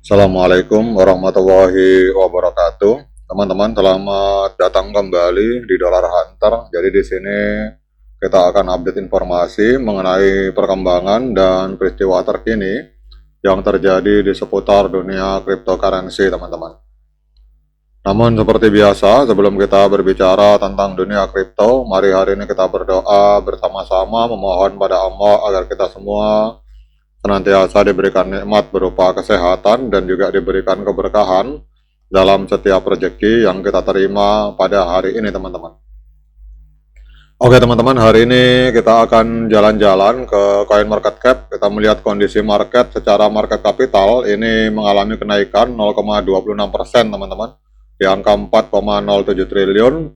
Assalamualaikum warahmatullahi wabarakatuh. Teman-teman, selamat datang kembali di Dollar Hunter. Jadi di sini kita akan update informasi mengenai perkembangan dan peristiwa terkini yang terjadi di seputar dunia cryptocurrency, teman-teman. Namun seperti biasa, sebelum kita berbicara tentang dunia kripto, mari hari ini kita berdoa bersama-sama memohon pada Allah agar kita semua senantiasa diberikan nikmat berupa kesehatan dan juga diberikan keberkahan dalam setiap rezeki yang kita terima pada hari ini, teman-teman. Oke teman-teman, hari ini kita akan jalan-jalan ke CoinMarketCap. Kita melihat kondisi market secara market capital ini mengalami kenaikan 0,26% teman-teman, di angka 4,07 triliun.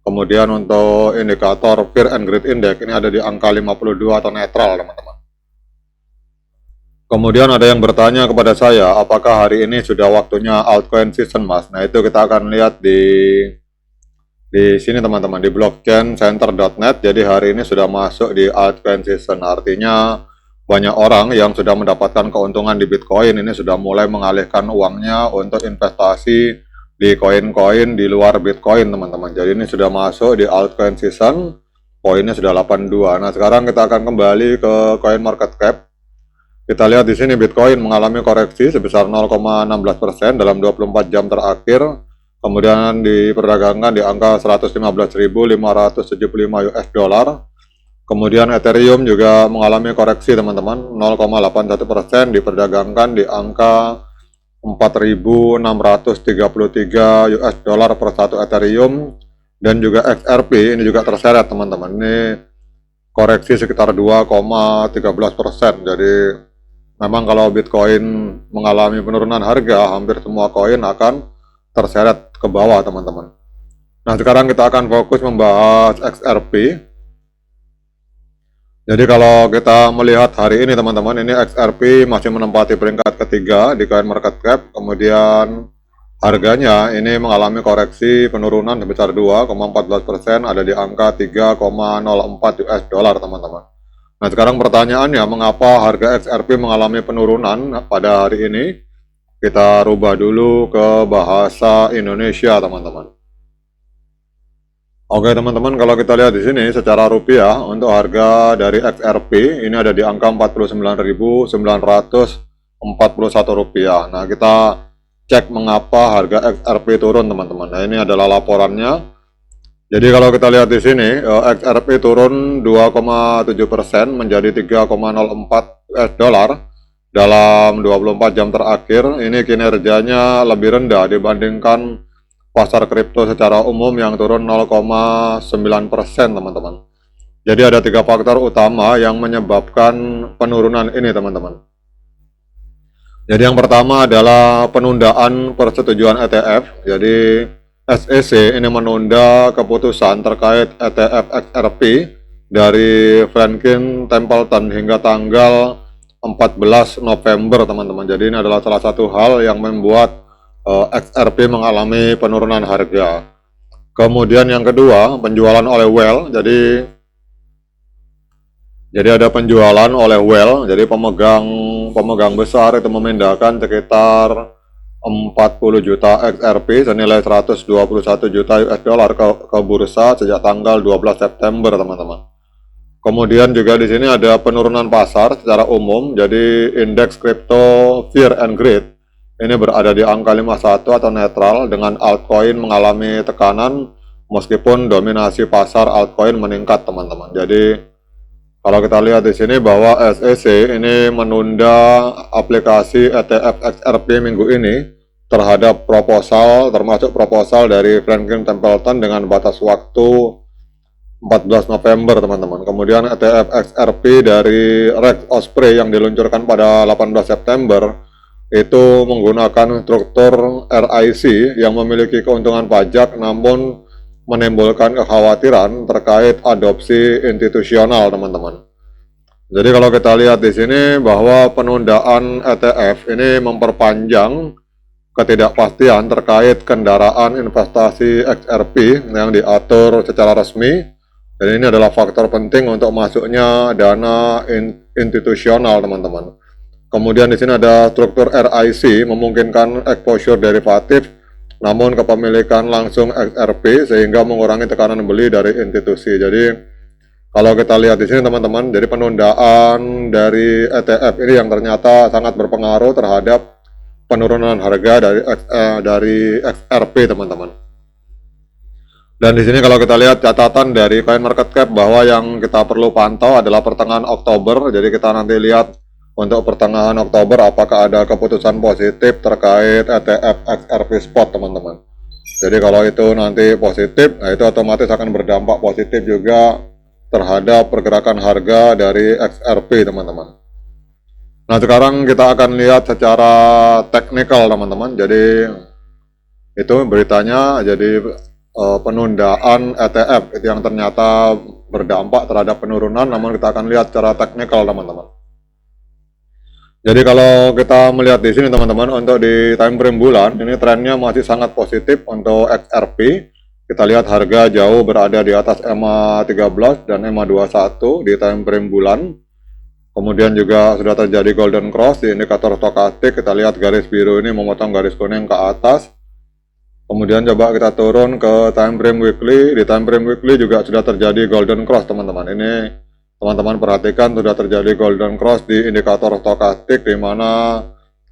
Kemudian untuk indikator Fear and Greed Index ini ada di angka 52 atau netral, teman-teman. Kemudian ada yang bertanya kepada saya, apakah hari ini sudah waktunya altcoin season, Mas? Nah, itu kita akan lihat di sini, teman-teman, di blockchaincenter.net. Jadi hari ini sudah masuk di altcoin season. Artinya banyak orang yang sudah mendapatkan keuntungan di Bitcoin ini sudah mulai mengalihkan uangnya untuk investasi di koin-koin di luar Bitcoin, teman-teman. Jadi ini sudah masuk di altcoin season. Poinnya sudah 82. Nah, sekarang kita akan kembali ke CoinMarketCap. Kita lihat di sini Bitcoin mengalami koreksi sebesar 0,16% dalam 24 jam terakhir. Kemudian diperdagangkan di angka 115.575 US dollar. Kemudian Ethereum juga mengalami koreksi, teman-teman, 0,81%, diperdagangkan di angka 4.633 US dollar per satu Ethereum. Dan juga XRP ini juga terseret, teman-teman. Ini koreksi sekitar 2,13%. Jadi memang kalau Bitcoin mengalami penurunan harga, hampir semua koin akan terseret ke bawah, teman-teman. Nah, sekarang kita akan fokus membahas XRP. Jadi kalau kita melihat hari ini, teman-teman, ini XRP masih menempati peringkat ketiga di CoinMarketCap. Kemudian harganya ini mengalami koreksi penurunan sebesar 2,14%, ada di angka 3,04 US dollar, teman-teman. Nah, sekarang pertanyaannya, mengapa harga XRP mengalami penurunan pada hari ini? Kita rubah dulu ke bahasa Indonesia, teman-teman. Oke, teman-teman, kalau kita lihat di sini secara rupiah untuk harga dari XRP ini ada di angka 49.941 rupiah. Nah, kita cek mengapa harga XRP turun, teman-teman. Nah, ini adalah laporannya. Jadi kalau kita lihat di sini, XRP turun 2,7% menjadi 3,04 US dollar dalam 24 jam terakhir. Ini kinerjanya lebih rendah dibandingkan pasar kripto secara umum yang turun 0,9%, teman-teman. Jadi ada 3 faktor utama yang menyebabkan penurunan ini, teman-teman. Jadi yang pertama adalah penundaan persetujuan ETF. Jadi SEC ini menunda keputusan terkait ETF XRP dari Franklin Templeton hingga tanggal 14 November, teman-teman. Jadi ini adalah salah satu hal yang membuat XRP mengalami penurunan harga. Kemudian yang kedua, penjualan oleh whale. Jadi ada penjualan oleh whale. Jadi pemegang besar itu memindahkan sekitar 40 juta XRP senilai 121 juta US dollar ke bursa sejak tanggal 12 September, teman-teman. Kemudian juga di sini ada penurunan pasar secara umum. Jadi indeks kripto Fear and Greed ini berada di angka 51 atau netral, dengan altcoin mengalami tekanan meskipun dominasi pasar altcoin meningkat, teman-teman. Jadi kalau kita lihat di sini bahwa SEC ini menunda aplikasi ETF XRP minggu ini terhadap proposal, termasuk proposal dari Franklin Templeton dengan batas waktu 14 November, teman-teman. Kemudian ETF XRP dari Rex Osprey yang diluncurkan pada 18 September itu menggunakan struktur RIC yang memiliki keuntungan pajak namun menimbulkan kekhawatiran terkait adopsi institusional, teman-teman. Jadi kalau kita lihat di sini bahwa penundaan ETF ini memperpanjang ketidakpastian terkait kendaraan investasi XRP yang diatur secara resmi. Dan ini adalah faktor penting untuk masuknya dana institusional, teman-teman. Kemudian di sini ada struktur RIC memungkinkan exposure derivatif namun kepemilikan langsung XRP sehingga mengurangi tekanan beli dari institusi. Jadi kalau kita lihat di sini teman-teman, jadi penundaan dari ETF ini yang ternyata sangat berpengaruh terhadap penurunan harga dari XRP teman-teman. Dan di sini kalau kita lihat catatan dari CoinMarketCap bahwa yang kita perlu pantau adalah pertengahan Oktober. Jadi kita nanti lihat untuk pertengahan Oktober apakah ada keputusan positif terkait ETF XRP spot teman-teman. Jadi kalau itu nanti positif, nah itu otomatis akan berdampak positif juga terhadap pergerakan harga dari XRP teman-teman. Nah sekarang kita akan lihat secara teknikal teman-teman. Jadi itu beritanya, jadi penundaan ETF itu yang ternyata berdampak terhadap penurunan, namun kita akan lihat secara teknikal teman-teman. Jadi kalau kita melihat di sini teman-teman, untuk di time frame bulan ini trennya masih sangat positif untuk XRP. Kita lihat harga jauh berada di atas EMA 13 dan EMA 21 di time frame bulan. Kemudian juga sudah terjadi golden cross di indikator stokastik. Kita lihat garis biru ini memotong garis kuning ke atas. Kemudian coba kita turun ke time frame weekly. Di time frame weekly juga sudah terjadi golden cross teman-teman. Ini teman-teman perhatikan sudah terjadi golden cross di indikator stokastik di mana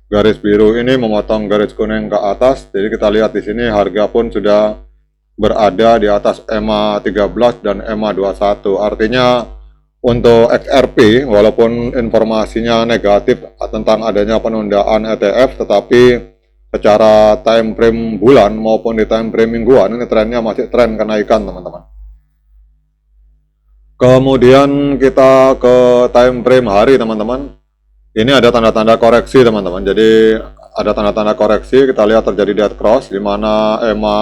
garis biru ini memotong garis kuning ke atas. Jadi kita lihat di sini harga pun sudah berada di atas EMA 13 dan EMA 21. Artinya untuk XRP walaupun informasinya negatif tentang adanya penundaan ETF, tetapi secara time frame bulan maupun di time frame mingguan ini trennya masih tren kenaikan teman-teman. Kemudian kita ke time frame hari teman-teman. Ini ada tanda-tanda koreksi teman-teman. Jadi ada tanda-tanda koreksi, kita lihat terjadi dead cross di mana EMA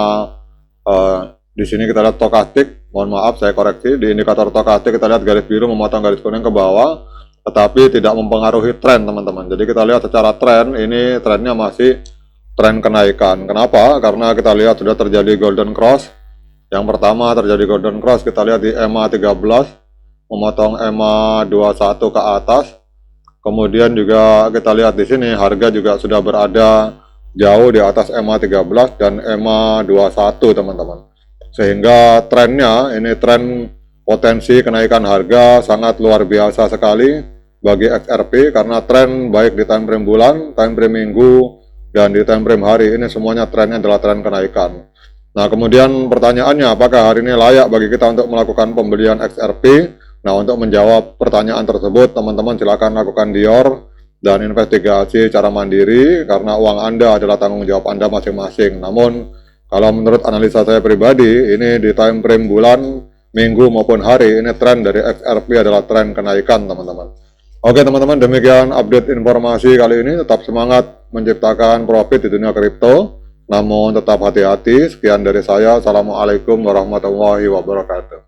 di sini kita lihat stokastik, mohon maaf saya koreksi, di indikator stokastik kita lihat garis biru memotong garis kuning ke bawah, tetapi tidak mempengaruhi tren teman-teman. Jadi kita lihat secara tren, ini trennya masih tren kenaikan. Kenapa? Karena kita lihat sudah terjadi golden cross. Yang pertama terjadi golden cross, kita lihat di EMA 13, memotong EMA 21 ke atas. Kemudian juga kita lihat di sini harga juga sudah berada jauh di atas EMA 13 dan EMA 21 teman-teman. Sehingga trennya ini tren potensi kenaikan harga sangat luar biasa sekali bagi XRP karena tren baik di time frame bulan, time frame minggu, dan di time frame hari ini semuanya trennya adalah tren kenaikan. Nah kemudian pertanyaannya, apakah hari ini layak bagi kita untuk melakukan pembelian XRP? Nah untuk menjawab pertanyaan tersebut teman-teman silakan lakukan dior dan investigasi secara mandiri karena uang Anda adalah tanggung jawab Anda masing-masing. Namun kalau menurut analisa saya pribadi, ini di time frame bulan, minggu maupun hari, ini tren dari XRP adalah tren kenaikan teman-teman. Oke teman-teman, demikian update informasi kali ini. Tetap semangat menciptakan profit di dunia kripto, namun tetap hati-hati. Sekian dari saya. Assalamualaikum warahmatullahi wabarakatuh.